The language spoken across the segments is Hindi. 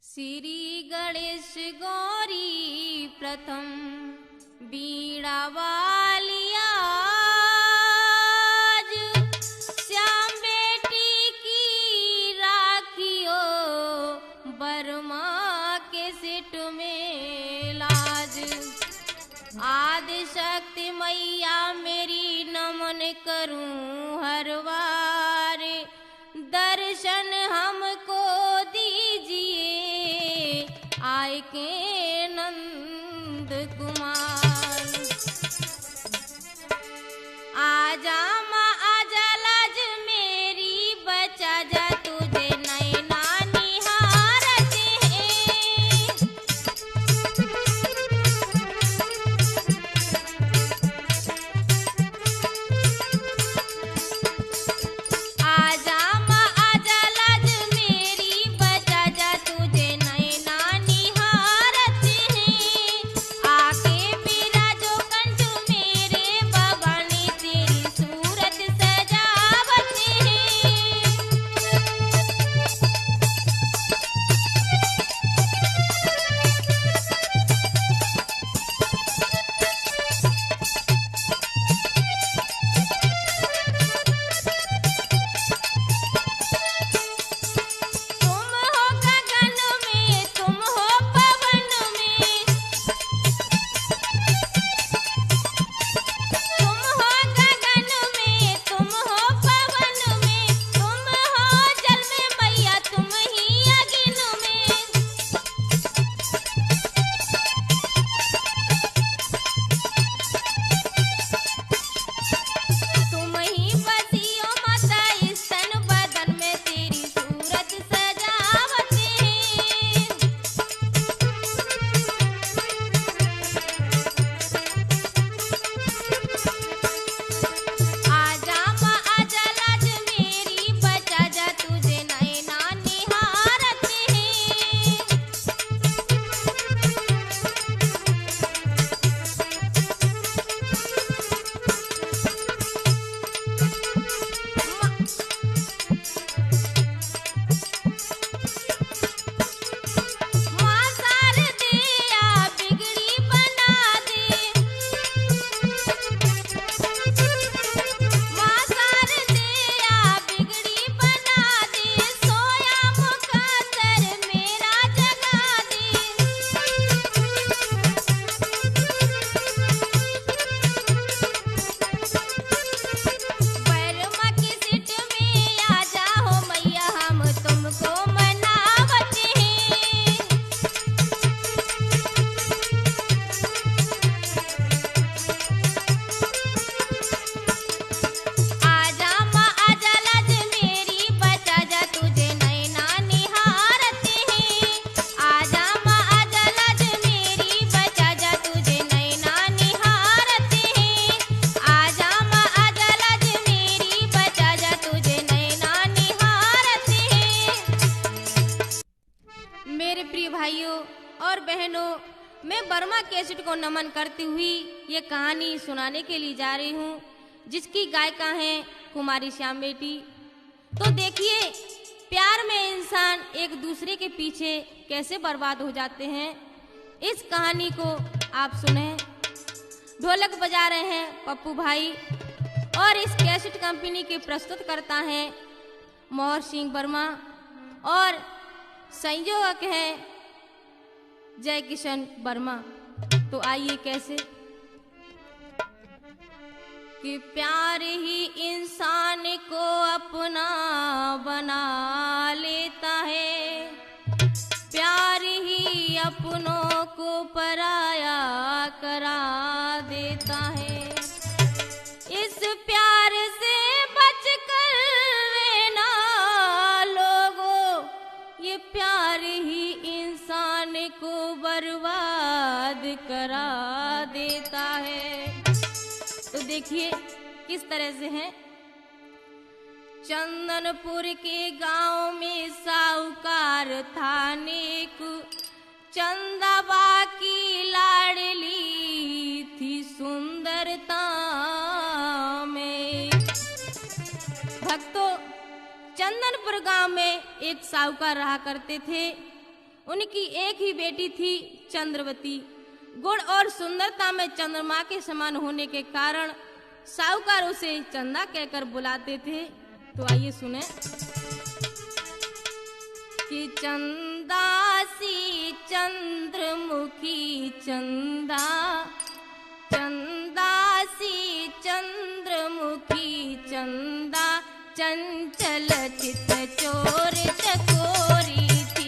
श्री गणेश गौरी प्रथम बीड़ा वालिया श्याम बेटी की राखियो बर्मा के सिट में लाज। आदि शक्ति मैया मेरी नमन करूं हर बार, दर्शन हमको दीजिए आए के नंद कुमार। आजा माँ आजा लाज मेरी, बचा जा तुझे नैना निहारते हैं। आजा माँ आजा लाज मेरी, बचा जा तुझे नैना निहारते हैं। आके बिराजो कंठ मेरे, भवानी तेरी सूरत सजावते हैं। तुम हो गगन में, तुम हो पवन में, तुम हो गगन में, तुम हो पवन में, तुम हो जल में मैया, तुम ही अग्नि में। तुम ही बसियो माता इस तन बदन में, तेरी सूरत सजावते हैं। आजा माँ आजा लाज मेरी, बचा जा तुझे नैना निहारते हैं। माँ शारदे आ बिगड़ी बना दे, माँ शारदे आ बिगड़ी बना दे, सोया मुकद्दर मेरा जगा दे। बर्मा की सिट में आ जाओ मैया, हम तुमको मनावते हैं। आजा माँ आजा लाज मेरी, बचा जा तुझे नैना निहारते हैं। आजा माँ आजा लाज मेरी, बचा जा तुझे नैना निहारते हैं। आजा माँ आजा लाज मेरी, बचा जा तुझे नैना निहारते हैं। मेरे प्रिय भाइयों और बहनों, मैं बर्मा कैसेट को नमन करती हुई ये कहानी सुनाने के लिए जा रही हूँ, जिसकी गायिका हैं कुमारी श्याम बेटी। तो देखिए, प्यार में इंसान एक दूसरे के पीछे कैसे बर्बाद हो जाते हैं, इस कहानी को आप सुने। ढोलक बजा रहे हैं पप्पू भाई, और इस कैसेट कंपनी के प्रस्तुत करता हैं मोहर सिंह वर्मा, और संयोजक हैं जय किशन वर्मा। तो आइए कैसे कि प्यार ही इंसान को अपना बना लेता है, प्यार ही अपनों को पराया करा देता है। इस प्यार से बचकर रहना लोगों, ये प्यार ही इंसान को बर्बाद करा देता है। तो देखिए किस तरह से है। चंदनपुर के गांव में साहूकार था नेक, चंदाबा की लाडली थी सुंदरता में। भक्तों, चंदनपुर गांव में एक साहूकार रहा करते थे। उनकी एक ही बेटी थी चंद्रवती। गुण और सुंदरता में चंद्रमा के समान होने के कारण साहूकार उसे चंदा कहकर बुलाते थे। तो आइए सुने कि चंदा सी चंद्रमुखी चंदा, चंदा सी चंद्रमुखी चंदा, चंचल चित चोर चकोरी थी।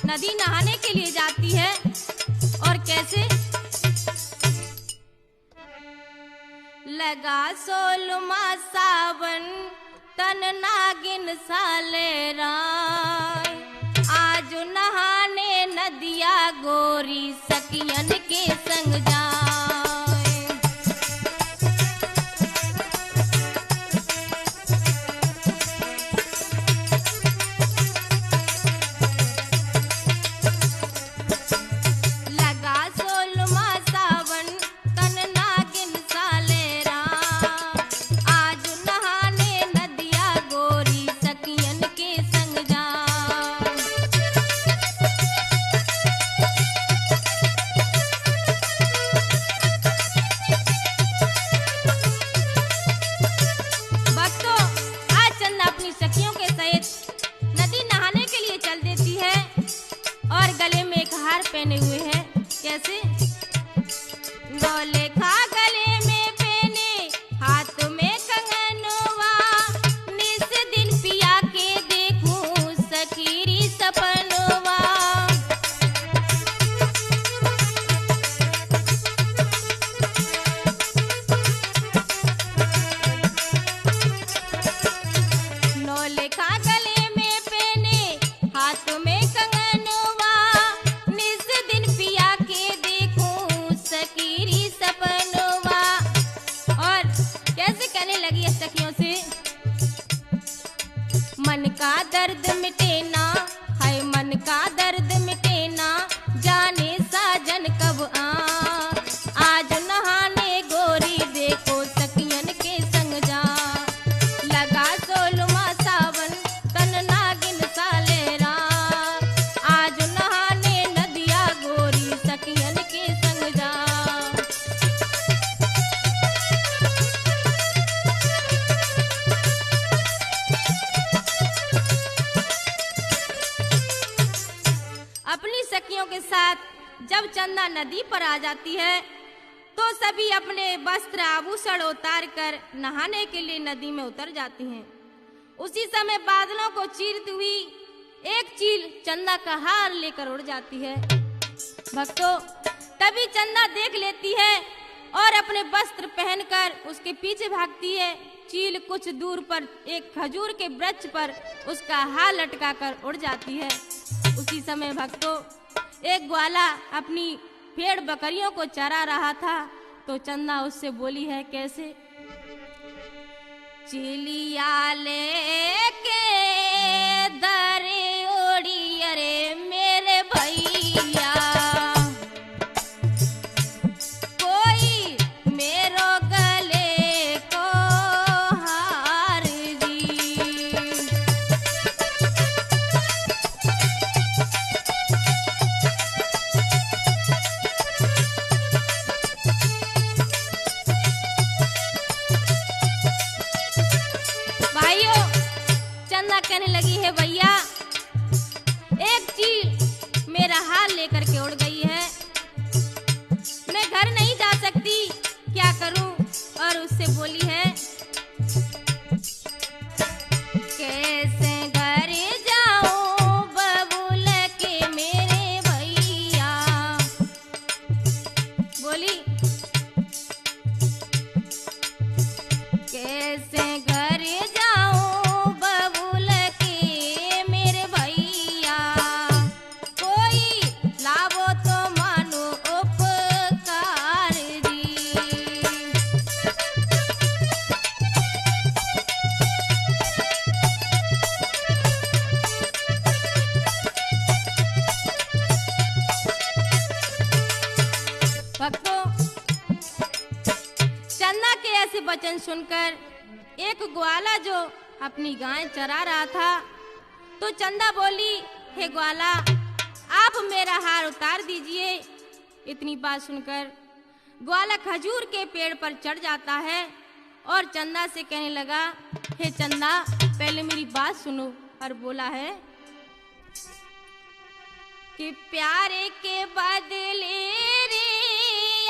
नदी नहाने के लिए जाती है। और कैसे? लगा सोलमा सावन तन नागिन साले राय, आज नहाने नदिया गोरी सखियन के संग जाए। लगा सोलमा सावन तन नागिन साले राय, आज नहाने नदिया गोरी सखियन के संग जाए। भक्तों, आज चंदा अपनी सखियों के सहित नदी नहाने के लिए चल देती है और गले में एक हार पहने हुए है। कैसे? गोले खा गले में पहने, हाथ में कंगनवा, निस दिन पिया के देखूं सखीरी सपनवा। नौले खा गले में पहने, हाथ में कंगनवा, निस दिन पिया के देखूं सखीरी सपनवा। और कैसे कहने लगी है सखियों से? मन का दर्द मिटे ना, हाय मन का दर्द मिटे ना, जाने साजन कब आज नहाने गोरी देखो सखियन के संग जा। लगा सोलमा सावन तन नागिन साले राय, आज नहाने नदिया गोरी सखियन के संग जा। अपनी सखियों के साथ जब चंदा नदी पर आ जाती है तो सभी अपने वस्त्र आभूषण उतार कर नहाने के लिए नदी में उतर जाती हैं। उसी समय बादलों को चीरती हुई एक चील चंदा का हार लेकर उड़ जाती है। भक्तों, तभी चंदा देख लेती अपने वस्त्र पहनकर उसके पीछे भागती है। चील कुछ दूर पर एक खजूर के वृक्ष पर उसका हाथ लटकाकर उड़ जाती है। उसी समय भक्तों, एक ग्वाला अपनी भेड़ बकरियों को चरा रहा था, तो चंदा उससे बोली है कैसे? चिलिया लेके दरे ओढ़ी अरे मेरे भैया, कोई मेरो गले को हार दी। भाइयों, चंदा कहने लगी है भैया, एक चील मेरा हाथ लेकर के उड़ गई है, मैं घर नहीं जा सकती, क्या करूं? और उससे बोली है कैसे घर जाऊं बबूल के मेरे भैया। बोली कैसे घर जाऊं बबूल के मेरे भैया, कोई लावो तो मानो उपकार दी। भक्तों, चंदा के ऐसे वचन सुनकर एक ग्वाला जो अपनी गाय चरा रहा था, तो चंदा बोली, हे ग्वाला, आप मेरा हार उतार दीजिए। इतनी बात सुनकर ग्वाला खजूर के पेड़ पर चढ़ जाता है और चंदा से कहने लगा, हे चंदा, पहले मेरी बात सुनो। और बोला है कि प्यारे के बदले रे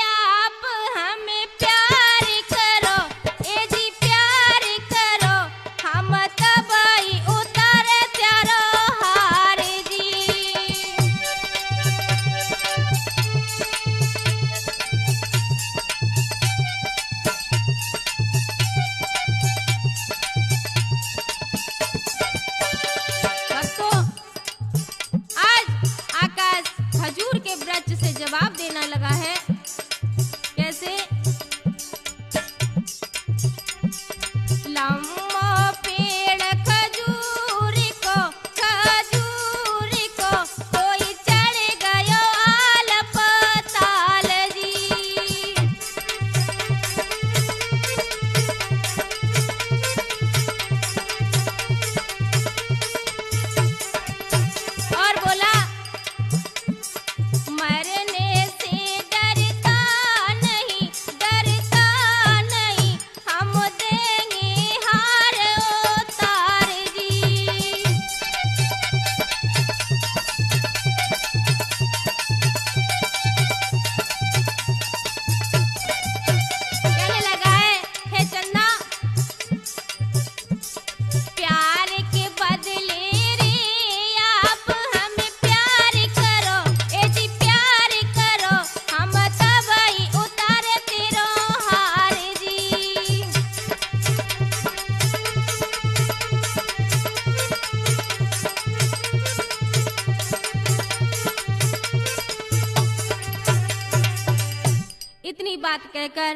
आप हमें प्यार करो, ए जी प्यार करो, हम तबाई उतार त्यारो हार जी। भक्तों, आज आकाश खजूर के वृक्ष से जवाब देने लगा है। कैसे? लम्बो पेड़ खजूर को कोई चढ़ गयो आल पताल जी। और बोला, मरने से डरता नहीं, हम देंगे हार उतार जी। कहने लगा है, हे चंदा, प्यार के बदले रे आप हमें प्यार करो, ए जी प्यार करो, हम तबाई उतार तेरो हार जी। इतनी बात कहकर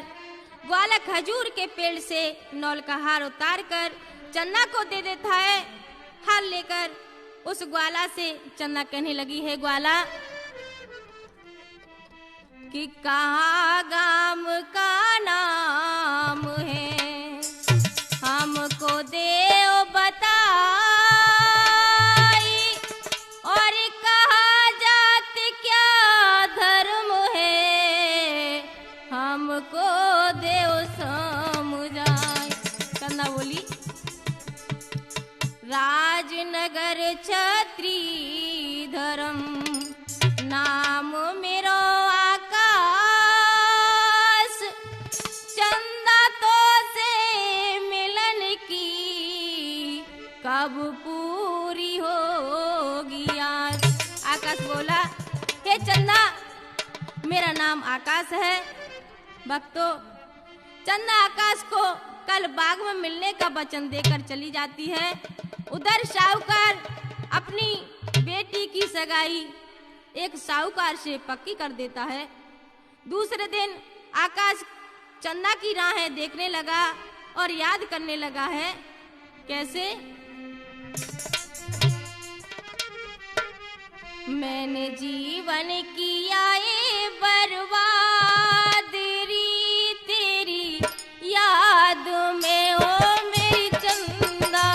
ग्वाला खजूर के पेड़ से नौल का हार उतार कर चंदा को दे देता है। हार लेकर उस ग्वाला से चंदा कहने लगी है, ग्वाला, कि कहाँ गाम का नाम है, हमको देओ बताई, और कहा जात क्या धर्म है, हमको देओ समझाई। चंदा बोली, राजनगर छत्री धर्म, नाम मेरो आकाश, चंदा तो से मिलन की कब पूरी होगी आज। आकाश बोला, हे चंदा, मेरा नाम आकाश है। भक्तों, चंदा आकाश को कल बाग में मिलने का वचन देकर चली जाती है। उधर साहूकार अपनी बेटी की सगाई एक साहूकार से पक्की कर देता है। दूसरे दिन आकाश चंदा की राहें देखने लगा और याद करने लगा है। कैसे? मैंने जीवन किया ये बर्बाद री तेरी याद में ओ मेरी चंदा।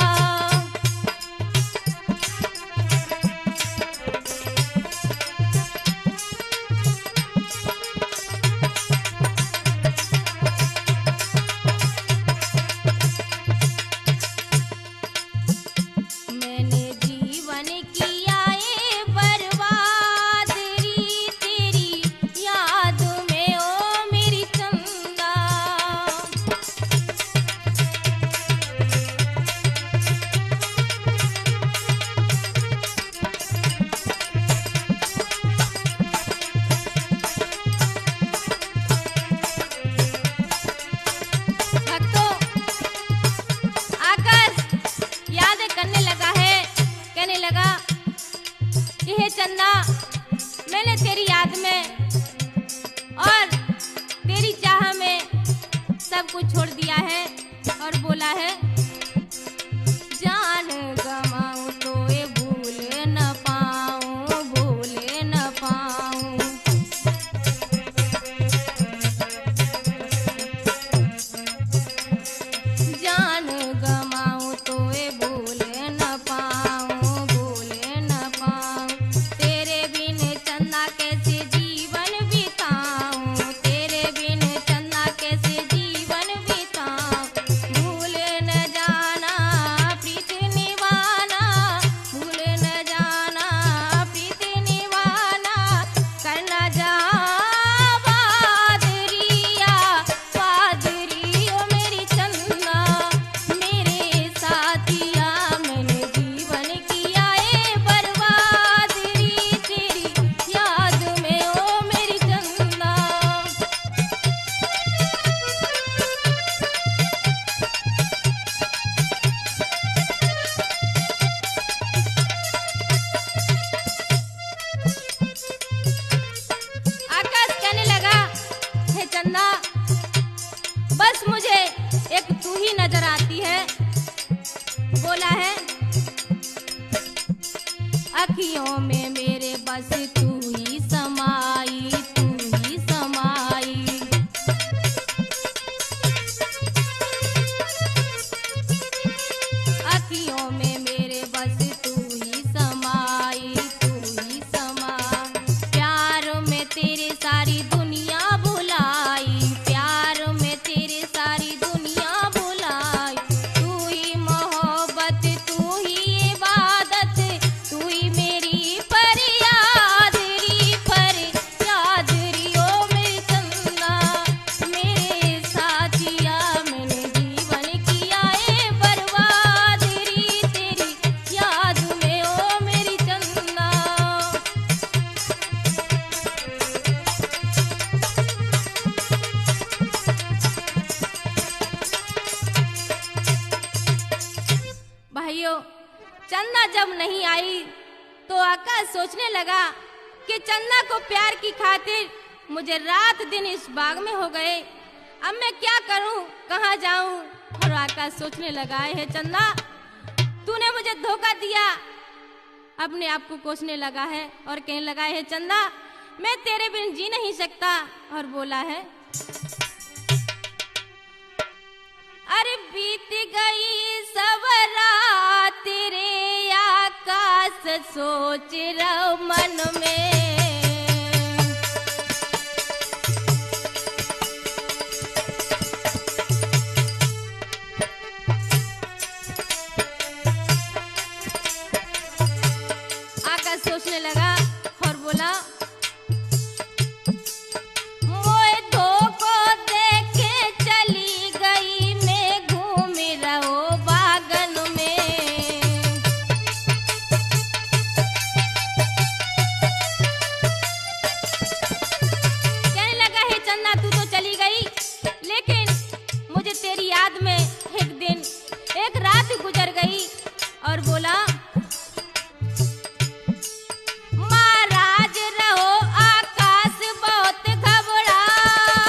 मैंने जीवन किया ये बर्बाद री तेरी याद में ओ मेरी चंदा। भक्तों, आकाश याद करने लगा है। कहने लगा कि हे चंदा, मैंने तेरी याद में और तेरी चाह में सब कुछ छोड़ दिया है और बोला है, जान गवाऊं तो ये भूल न पाऊं, भूल न पाऊं। जान गवाऊं तो ये भूल न पाऊं, भूल न पाऊं। तेरे बिन चंदा कैसे जीवन बिताऊं, तेरे बिन चंदा कैसे जीवन बिताऊं। भूल न जाना प्रीत निभाना, भूल न जाना प्रीत निभाना। करना जा बादरिया बादरी ओ मेरी चंदा, मेरे साथिया मैंने जीवन किया ए बर्बाद री तेरी याद में ओ मेरी चंदा। आकाश कहने लगा, हे चंदा, बस मुझे एक तू ही नजर आती है। बोला है, अखियों में मेरे बस तू ही समाई, तू ही समाई। अखियों में मेरे बस तू ही समाई, तू ही समाई। प्यार में तेरे सारी दुनिया भुलाई, प्यार में तेरे सारी दुनिया भुलाई। तू ही मोहब्बत, तू ही इबादत, तू ही मेरी फरियाद री, फरियाद री ओ मेरी चंदा। मेरे साथिया मैंने जीवन किया ए बर्बाद री तेरी याद में ओ मेरी चंदा। भाइयों, चंदा जब नहीं आई तो आकाश सोचने लगा कि चंदा को प्यार की खातिर मुझे रात दिन इस बाग में हो गए। अब मैं क्या करूं, कहां जाऊं? और आकाश सोचने लगा, हे चंदा, तूने मुझे धोखा दिया। अपने आप को कोसने लगा है और कहने लगा, हे चंदा, मैं तेरे बिन जी नहीं सकता। और बोला है, अरे बीत गई सब रात रे आकाश, सोच रहो मन में। आकाश सोचने लगा और बोला, मोए धोखो देखे चली गई, मैं घूम रहो बागन में। तेरी याद में एक दिन एक रात गुजर गई और बोला, महाराज रहो आकाश बहुत घबराई।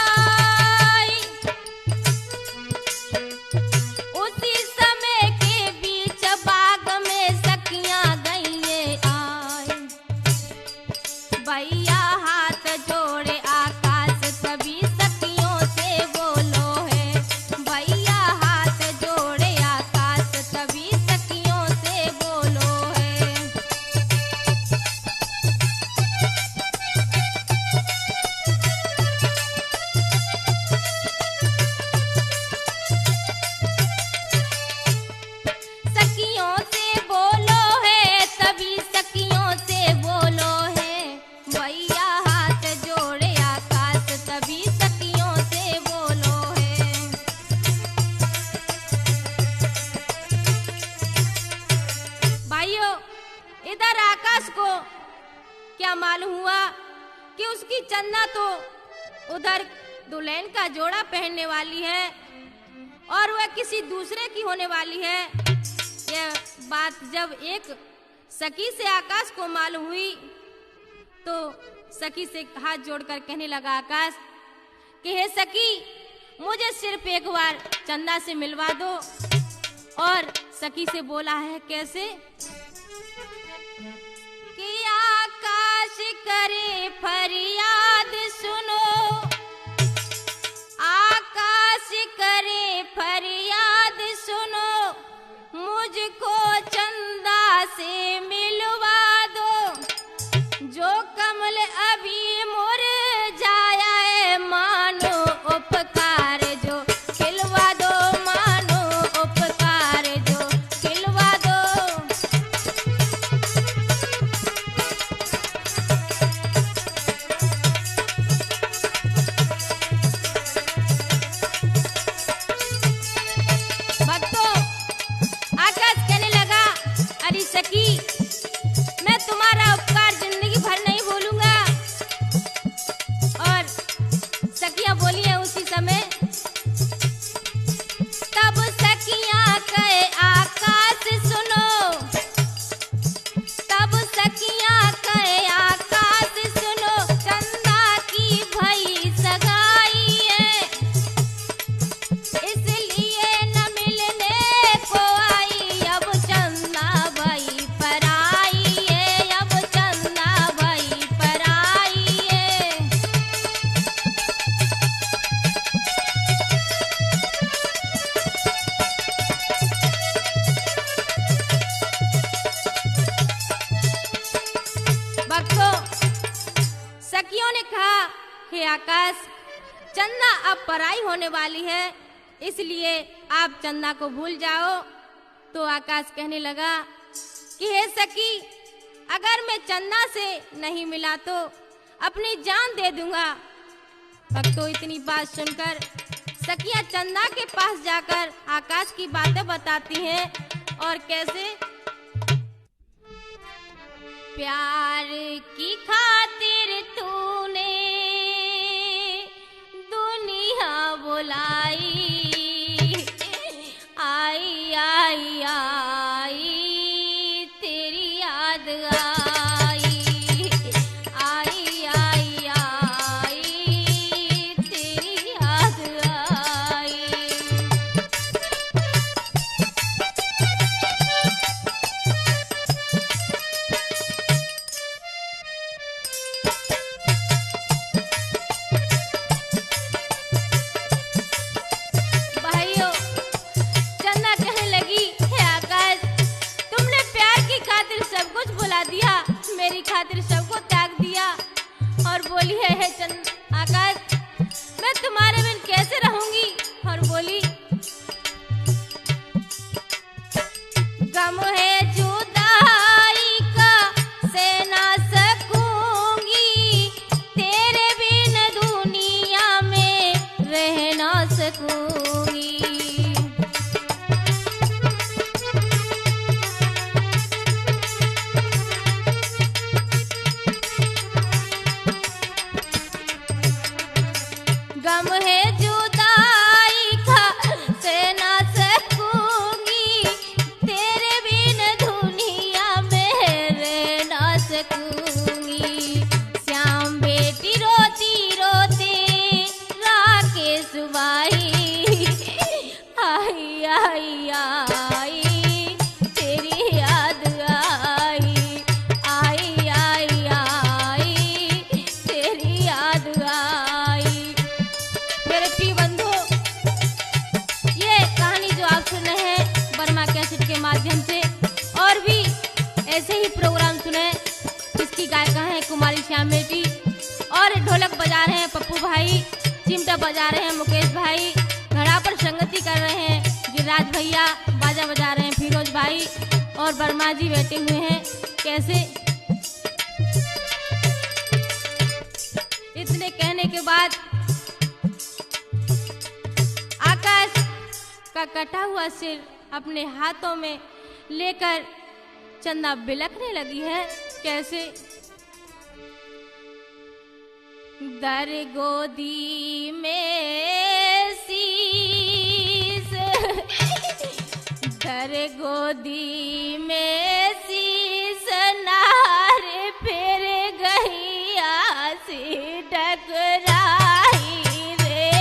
उसी समय के बीच बाग में सखियां गई आई। भैया हाथ जोड़े आकाश तभी सखियों से बोलो है। भैया हाथ जोड़े आकाश तभी सखियों से बोलो है। सखियों से बोलो है तभी सखियों से बोलो है। भैया हाथ जोड़े आकाश तभी सखियों से बोलो है। भाइयों, इधर आकाश को क्या मालूम हुआ कि उसकी चंदा तो उधर दुल्हन का जोड़ा पहनने वाली है और वह किसी दूसरे की होने वाली है। यह बात जब एक सखी से आकाश को मालूम हुई तो सखी से हाथ जोड़कर कहने लगा आकाश कि हे सखी, मुझे सिर्फ एक बार चंदा से मिलवा दो। और सखी से बोला है कैसे कि आकाश करे फरियाद सुनो, आकाश करे फरियाद सुनो, मुझको चंदा से मिलवा दो। जो कमल अभी मुरझाया है मानो उपकार जो खिलवा दो, मानो उपकार जो खिलवा दो। भक्तों, आकाश कहने लगा, अरे सखी, मैं तुम्हारा उपकार जिंदगी भर नहीं भूलूंगा। और सखियां बोली है उसी समय, तब सखियां कहे आकाश सुनो, तब सखियां कहे आकाश सुनो, चंदा की भई सगाई है, इसलिए न मिलने को आई। अब चंदा भई पराई है, अब चंदा भई पराई है। भक्तों, सखियों ने कहा, हे आकाश, चंदा अब पराई होने वाली है, इसलिए आप चंदा को भूल जाओ। तो आकाश कहने लगा कि हे सखी, अगर मैं चंदा से नहीं मिला तो अपनी जान दे दूंगा। भक्तों, इतनी बात सुनकर सखियां चंदा के पास जाकर आकाश की बातें बताती हैं और कैसे, प्यार की खातिर तूने दुनिया बुलाई, आई आई आई तेरी याद आई, आई आई आई तेरी याद आई। भाइयों, चंदा कहने लगी, हे आकाश, तुमने प्यार की खातिर सब कुछ भुला दिया, मेरी खातिर सबको त्याग दिया। और बोली है, हे आकाश, मैं तुम्हारे बिन कैसे रहूंगी। और बोली, गम है जुदाई का से ना सकूंगी, तेरे बिन दुनिया में रह ना सकूंगी। गम है जुदाई का श्यामेटी, और ढोलक बजा रहे हैं पप्पू भाई, चिमटा बजा रहे हैं मुकेश भाई, घड़ा पर संगति कर रहे हैं गिरिराज भैया, बाजा बजा रहे हैं फिरोज भाई, और वर्मा जी बैठे हुए हैं। कैसे इतने कहने के बाद आकाश का कटा हुआ सिर अपने हाथों में लेकर चंदा बिलखने लगी है। कैसे दर गोदी में शीस, दर गोदी में शीस नार फिर गैया से टकराई रे।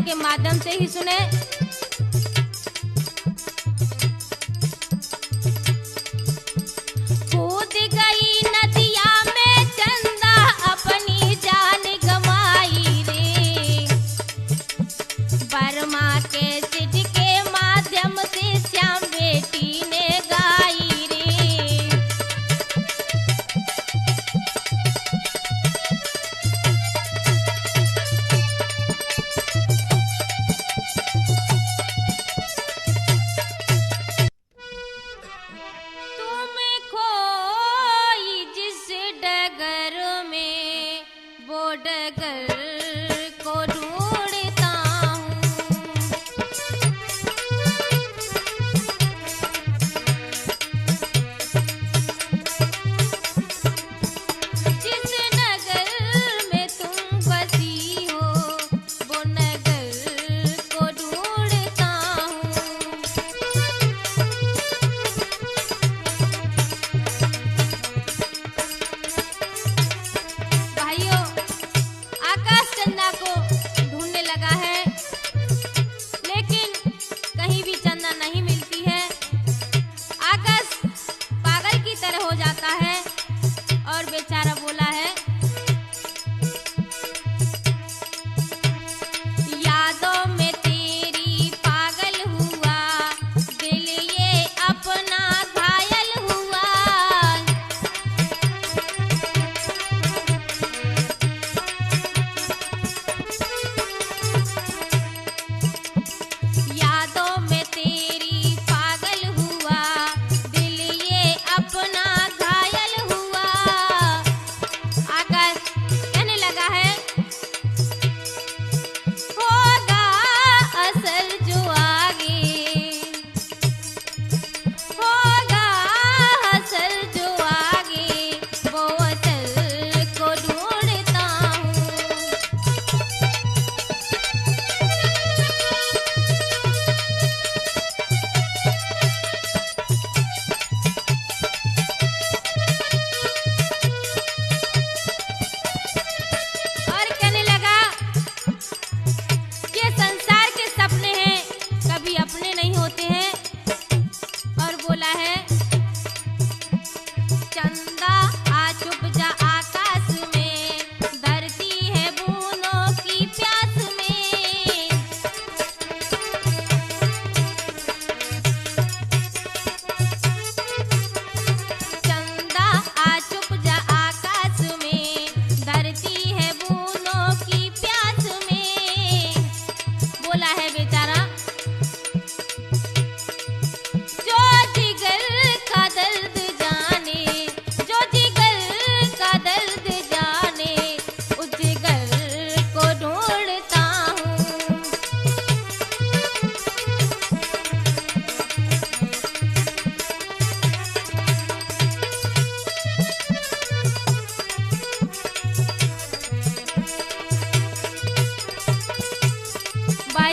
के माध्यम से ही सुने। कूद गई नदिया में चंदा अपनी जान गंवाई रे, बर्मा के सिट के माध्यम से श्याम बेटी ने गाई रे। डगर को ढूंढता हूँ,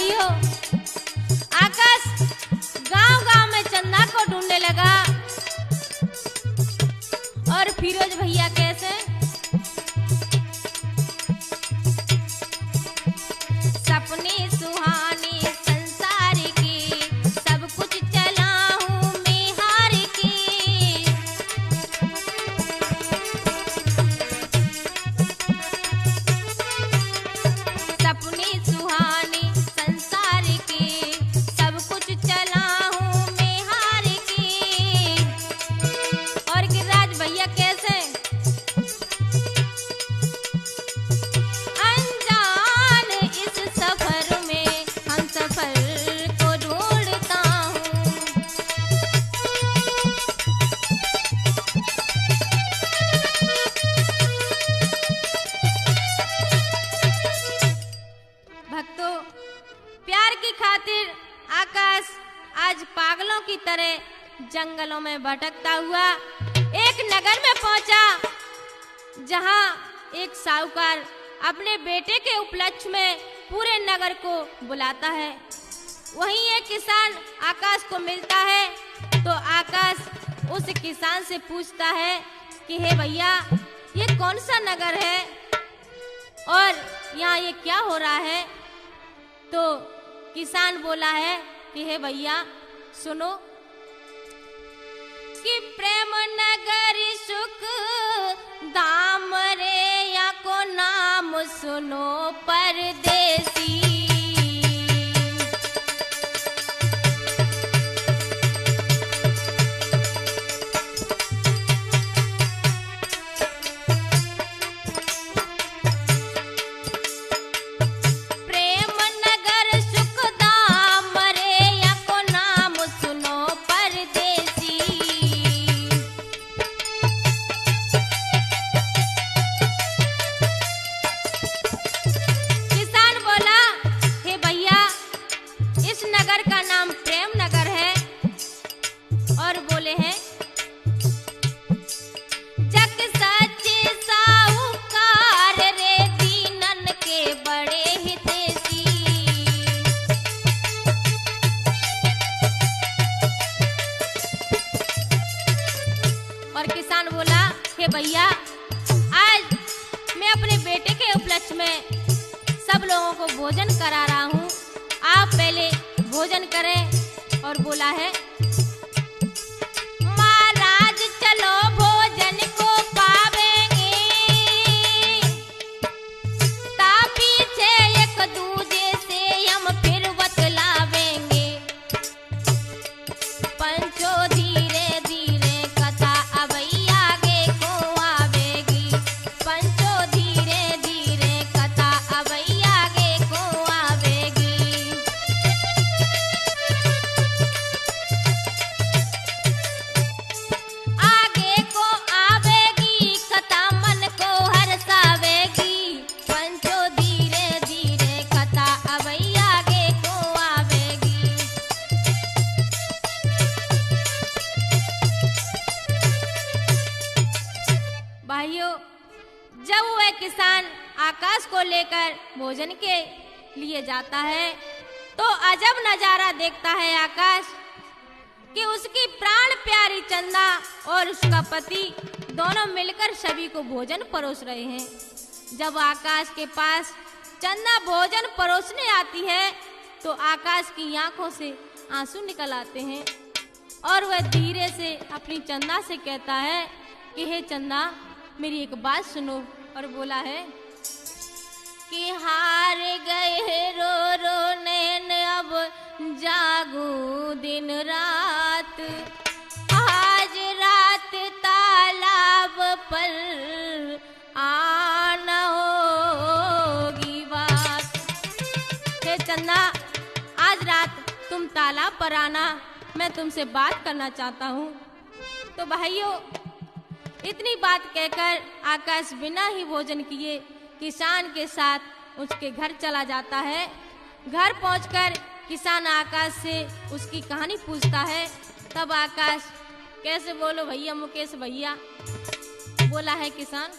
भाइयों, आकाश गांव-गांव में चंदा को ढूंढने लगा और फिरोज भैया कैसे सपने सुहाने संसार के, सब कुछ चला हूं मैं हार के। सपने सुहाने संसार के, सब कुछ चला हूं मैं हार के। और गिरिराज भैया कैसे अनजान इस सफर में हम सफर को ढूंढता हूँ। भक्तों, प्यार की खातिर आकाश आज पागलों की तरह जंगलों में भटकता हुआ एक नगर में पहुंचा, जहां एक साहूकार अपने बेटे के उपलक्ष्य में पूरे नगर को बुलाता है। वहीं एक किसान आकाश को मिलता है तो आकाश उस किसान से पूछता है कि हे भैया, ये कौन सा नगर है और यहाँ ये क्या हो रहा है? तो किसान बोला है कि हे भैया सुनो कि प्रेम नगर सुख दाम रे या को नाम सुनो परदेसी। प्रेम नगर सुख दाम रे या को नाम सुनो परदेसी। किसान बोला, हे भैया, इस नगर का नाम प्रेम नगर है। और बोले हैं जग सच्चे साहूकार रे दीनन के बड़े हितैषी। और किसान बोला, हे भैया, आज मैं अपने बेटे के उपलक्ष्य में सब लोगों को भोजन करा रहा हूँ, आप पहले भोजन करें। और बोला है महाराज चलो भोजन को पावेंगे, ता पीछे एक दूजे से हम फिर बतलावेंगे। पंचो धीरे धीरे कथा अबई आगे को आवेगी। पंचो धीरे धीरे कथा अबई आगे को आवेगी। आगे को आवेगी कथा मन को हर्षावेगी। पंचो धीरे धीरे कथा अबई आगे को आवेगी। भाइयों, जब वह किसान आकाश को लेकर भोजन के लिए जाता है तो अजब नजारा देखता है आकाश कि उसकी प्राण प्यारी चंदा और उसका पति दोनों मिलकर सभी को भोजन परोस रहे हैं। जब आकाश के पास चंदा भोजन परोसने आती है तो आकाश की आंखों से आंसू निकल आते हैं और वह धीरे से अपनी चंदा से कहता है कि हे चंदा, मेरी एक बात सुनो। और बोला है कि हार गए रो रो नैन अब जागू दिन रात। आज रात तालाब पर आना होगी बात। हे चंदा, आज रात तुम तालाब पर आना, मैं तुमसे बात करना चाहता हूँ। तो भाइयों, इतनी बात कहकर आकाश बिना ही भोजन किए किसान के साथ उसके घर चला जाता है। घर पहुंचकर किसान आकाश से उसकी कहानी पूछता है। तब आकाश, कैसे बोलो भैया मुकेश भैया, बोला है किसान,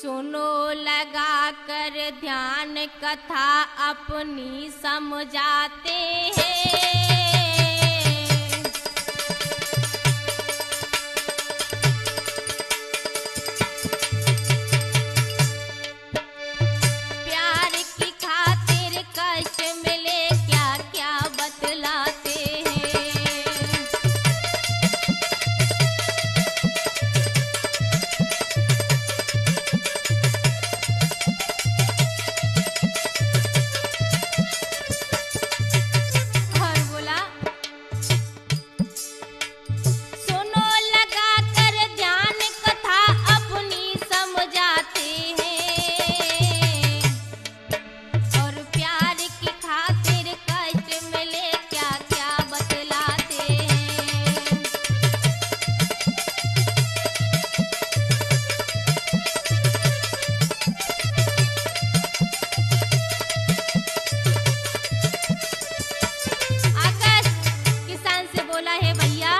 सुनो लगा कर ध्यान कथा अपनी समझाते हैं। प्यार की खातिर कष्ट मिले क्या क्या बतलाते हैं। और बोला सुनो लगा कर ध्यान कथा अपनी समझाते हैं। और प्यार की खातिर कष्ट मिले क्या क्या बतलाते हैं। आकाश किसान से बोला है भैया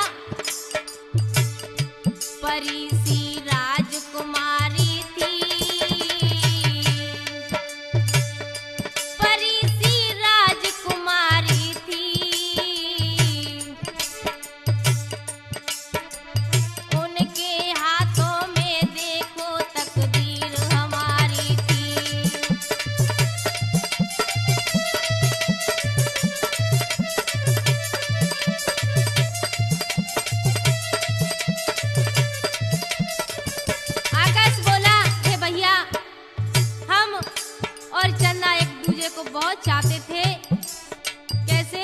परी सी राजकुमारी थी। परी सी राजकुमारी थी। उनके हाथों में देखो तकदीर हमारी थी। आकाश बोला हे भैया हम और चन्ना एक दूसरे को बहुत चाहते थे। कैसे?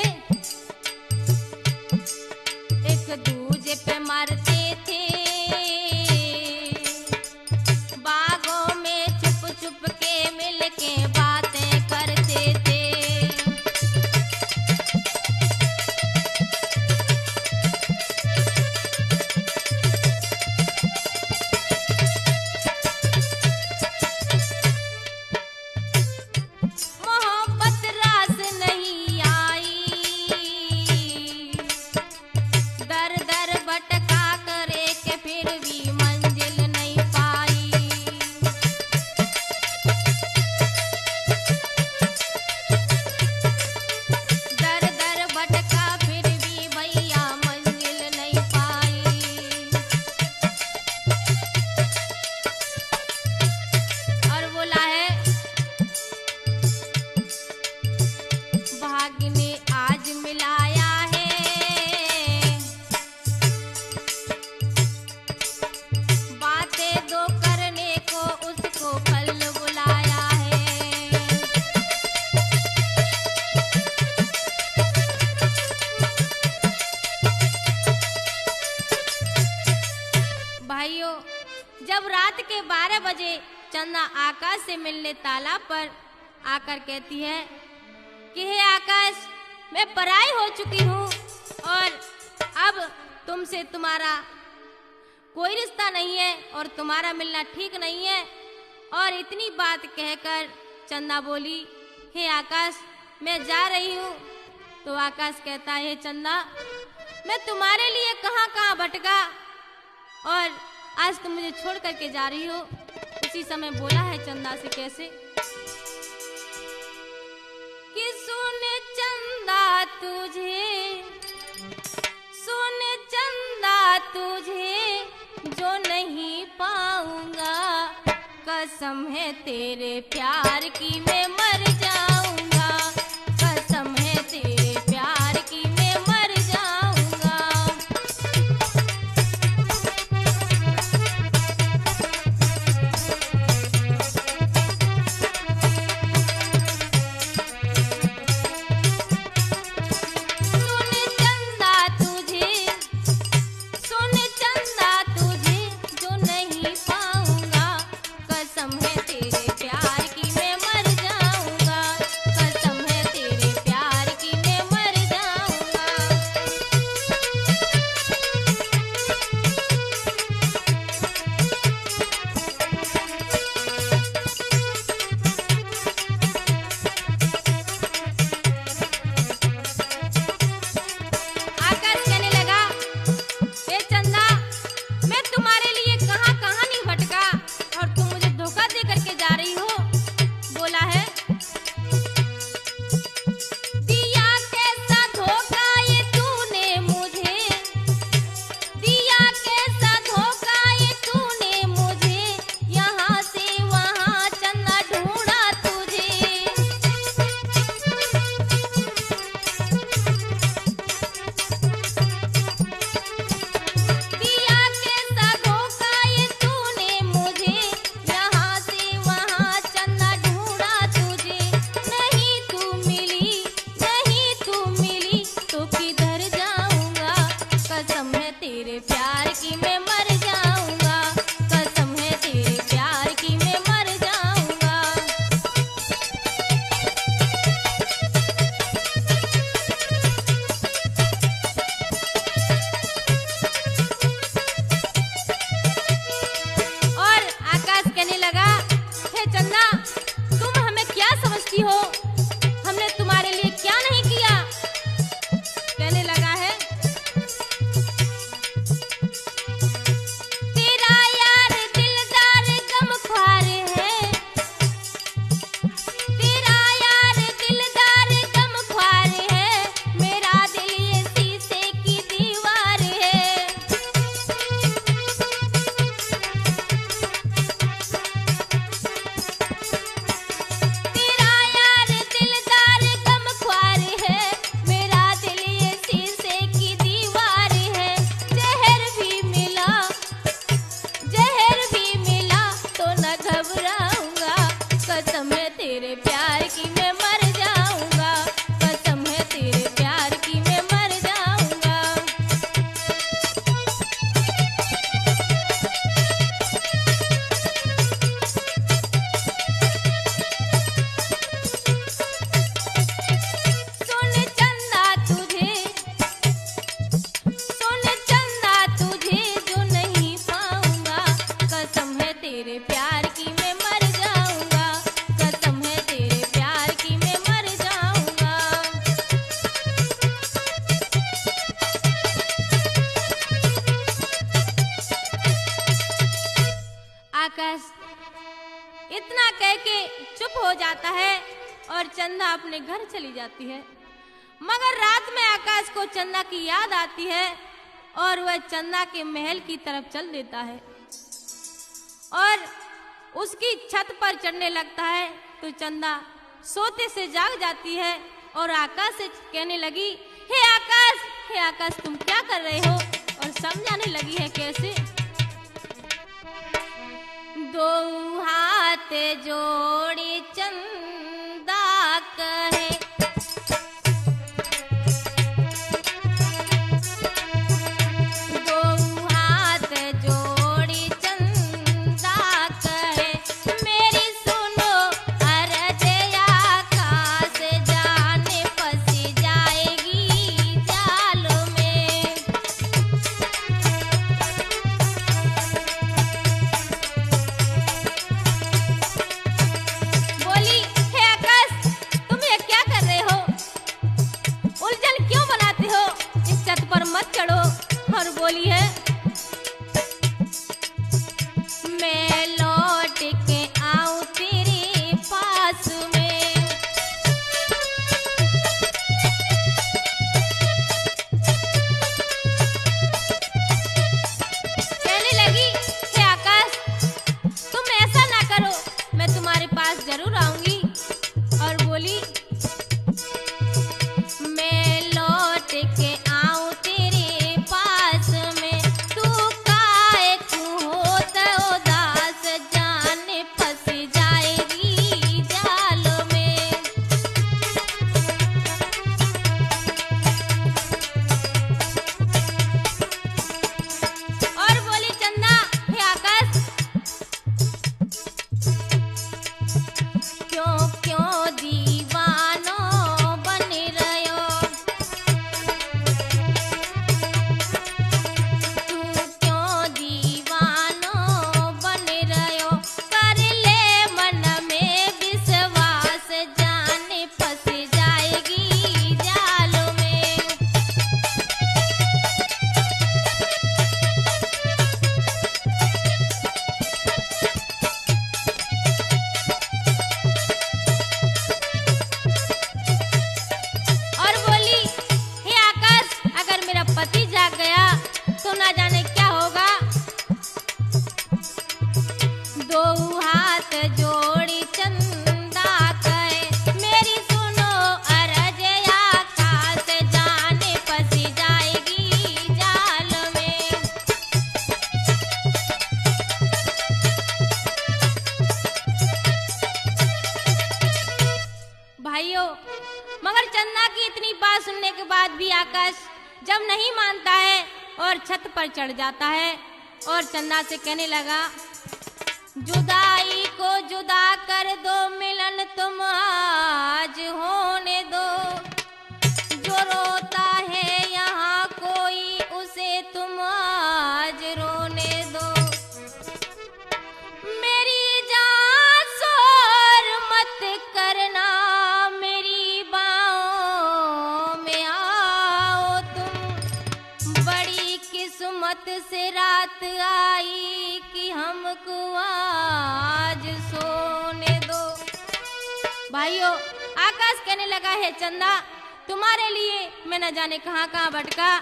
एक दूजे पे मरते थे। बागों में छुप छुप के मिल के बातें करते थे। मोहब्बत रास नहीं आई। दर दर भटका करे के फिर भी मंजिल नहीं पाई। दर दर भटका फिर भी भैया मंजिल नहीं पाई। और बोला है भाग्य ने आज मिलाया है। बातें दो करने को उसको कल बुलाया है। भाइयों जब रात के 12 बजे चंदा आकाश से मिलने तालाब पर आकर कहती है कि हे आकाश मैं पराई हो चुकी हूँ और अब तुमसे तुम्हारा कोई रिश्ता नहीं है और तुम्हारा मिलना ठीक नहीं है। और इतनी बात कहकर चंदा बोली हे आकाश मैं जा रही हूँ। तो आकाश कहता है चंदा मैं तुम्हारे लिए कहाँ कहाँ भटका और आज तुम मुझे छोड़ करके जा रही हो। उसी समय बोला है चंदा से कैसे कि सुन चंदा तुझे जो नहीं पाऊंगा। कसम है तेरे प्यार की मैं मर जाऊंगा। कसम है तेरे प्यार की मैं मर जाऊंगा। सुन चंदा तुझे जो नहीं पाऊंगा। कसम है तेरे प्यार की मैं मर जाऊंगा। चंदा अपने घर चली जाती है। मगर रात में आकाश को चंदा की याद आती है और वह चंदा के महल की तरफ चल देता है और उसकी छत पर चढ़ने लगता है। तो चंदा सोते से जाग जाती है और आकाश से कहने लगी, हे आकाश तुम क्या कर रहे हो? और समझाने लगी है कैसे। दो हाथ जोड़ी चंदा कहे, बोली है मैं लौट के आऊं तेरे पास में। कहने लगी, हे आकाश तुम ऐसा ना करो, मैं तुम्हारे पास जरूर आऊंगी। और बोली मैं लौट के आऊं तेरे पास में, तू काहे तू होता उदास जाने फंस जाएगी जाल में। और बोली चंदा, हे आकाश क्यों क्यों दीवानो बन रहो, तू क्यों दीवानो बन रहो, कर ले मन में विश्वास जाने फंस जाएगी जाल में। और बोली, हे आकाश अगर मेरा पति जाग गया तो ना जाने क्या होगा। दो हाथ जोड़ी चंदा कहे, मेरी सुनो अरज आकाश जाने फंस जाएगी जाल में। भाइयों, मगर चंदा की इतनी बात सुनने के बाद भी आकाश जब नहीं मानता है और छत पर चढ़ जाता है और चंदा से कहने लगा, जुदाई को जुदा कर दो, मिलन तुम आज होने दो, जो रोता है यहाँ कोई उसे तुम आज रोने दो। मेरी जान शोर मत करना, मेरी बाहों में आओ तुम, बड़ी किस्मत से रात आई कि हमको आज सोने दो। भाइयों, आकाश कहने लगा, है चंदा तुम्हारे लिए मैं न जाने कहाँ कहाँ भटका।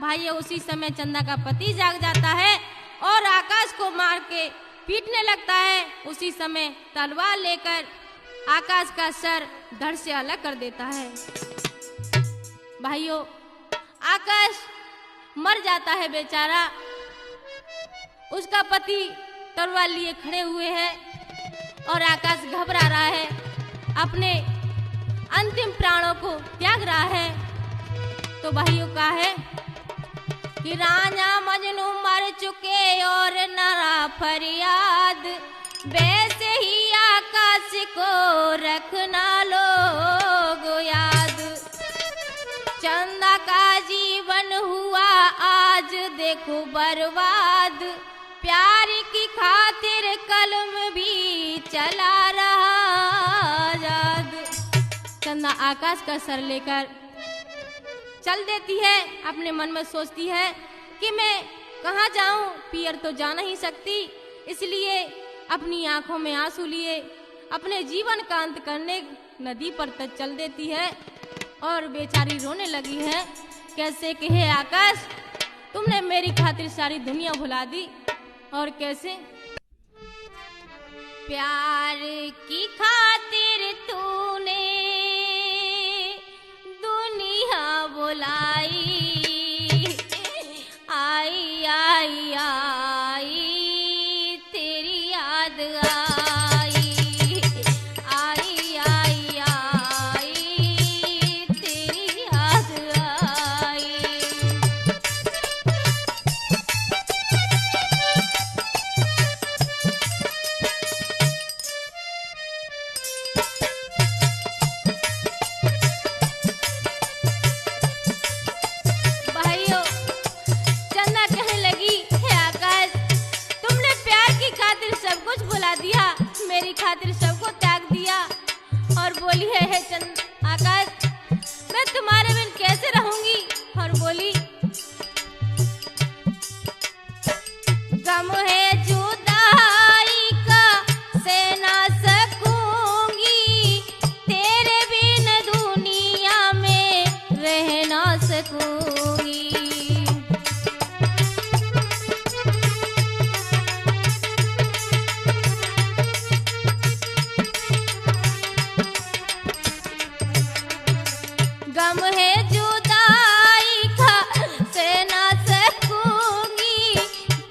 भाइयों, उसी समय चंदा का पति जाग जाता है और आकाश को मार के पीटने लगता है। उसी समय तलवार लेकर आकाश का सर धड़ से अलग कर देता है। भाइयों, आकाश मर जाता है बेचारा। उसका पति तलवार लिए खड़े हुए हैं और आकाश घबरा रहा है, अपने अंतिम प्राणों को त्याग रहा है। तो भाइयों का है कि राजा मजनू मर चुके और नरा फरियाद, वैसे ही आकाश को रखना लोग याद। चंदा का जीवन हुआ आज देखो बर्बाद, प्यार की खातिर कलम भी चला रहा आजाद। चंदा आकाश का सर लेकर चल देती है। अपने मन में सोचती है कि मैं कहाँ जाऊं, पियर तो जा नहीं सकती, इसलिए अपनी आंखों में आंसू लिए अपने जीवन का अंत करने नदी पर तक चल देती है और बेचारी रोने लगी है। कैसे कि हे आकाश, तुमने मेरी खातिर सारी दुनिया भुला दी। और कैसे? प्यार की खातिर तूने दुनिया बुलाई, आई आई आई तेरी याद आई, आई आई आई तेरी याद आई। भाइयों, चंदा कहने लगी, हे आकाश, तुमने प्यार की खातिर सब कुछ भुला दिया, मेरी खातिर सबको त्याग दिया। और बोली है, हे आकाश, मैं तुम्हारे बिन कैसे रहूंगी? और बोली, गम है जुदाई का सहना सकूंगी, तेरे बिन दुनिया में रह ना सकूंगी। गम है जुदाई का सहना सकूंगी,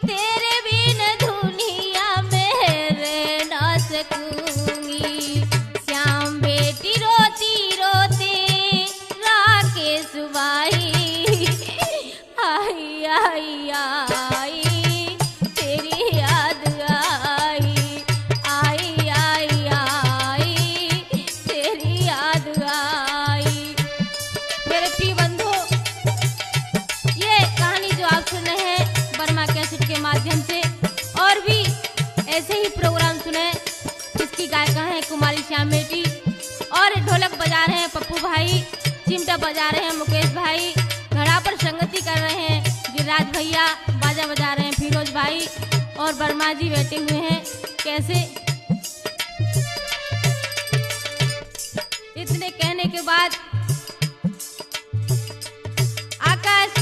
तेरे बिन दुनिया में रह ना सकूंगी। श्याम बेटी रोती रोते राकेश भाई, आई आई आई तेरी याद आई, आई आई आई तेरी याद आई। मेरे प्रिय बंधु, ये कहानी जो आप सुन रहे हैं वर्मा कैसेट के माध्यम से, और भी ऐसे ही प्रोग्राम सुने जिसकी गायिका है कुमारी श्याम बेटी, और ढोलक बजा रहे हैं पप्पू भाई, चिमटा बजा रहे हैं मुकेश भाई, घड़ा पर संगति कर रहे हैं गिरिराज भैया, बाजा बजा रहे हैं फिरोज भाई, और वर्मा जी बैठे हुए हैं। कैसे? इतने कहने के बाद आकाश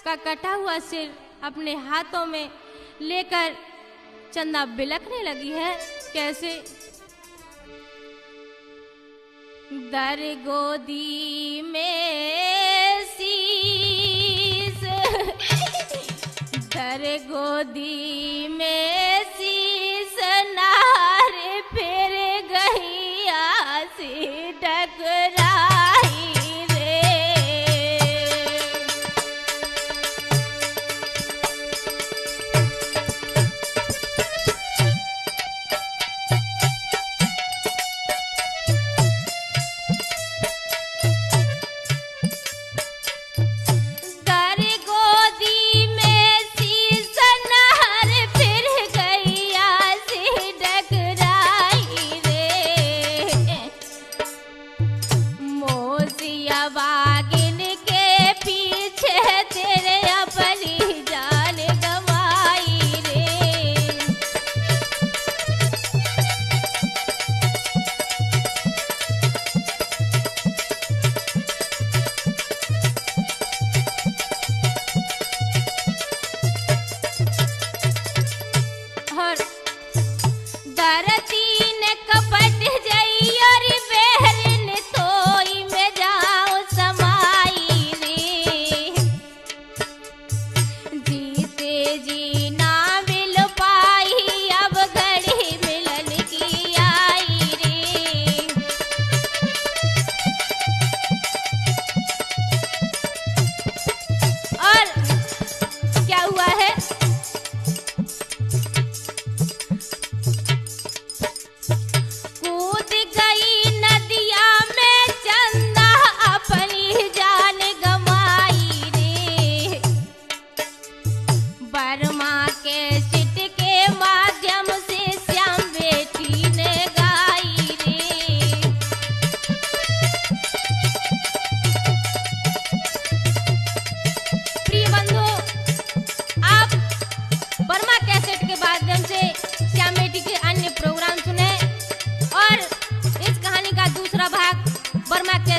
का कटा हुआ सिर अपने हाथों में लेकर चंदा बिलखने लगी है। कैसे? दर गोदी में शीश, दर गोदी में शीश, नार फिर गई आसी टकराई रे। दर गोदी में शीश, नार फिर गई आसी टकराई रे। मोसिया बागिन के पीछे तेरे अपनी जान गवाई रे। और धरती ने कपट जई और बहरन तोई में जाओ समा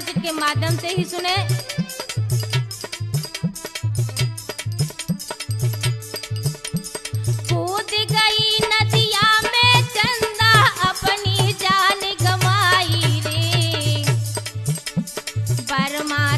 कैसेट के माध्यम से ही सुने। कूद गई नदिया में चंदा अपनी जान गंवाई रे, बर्मा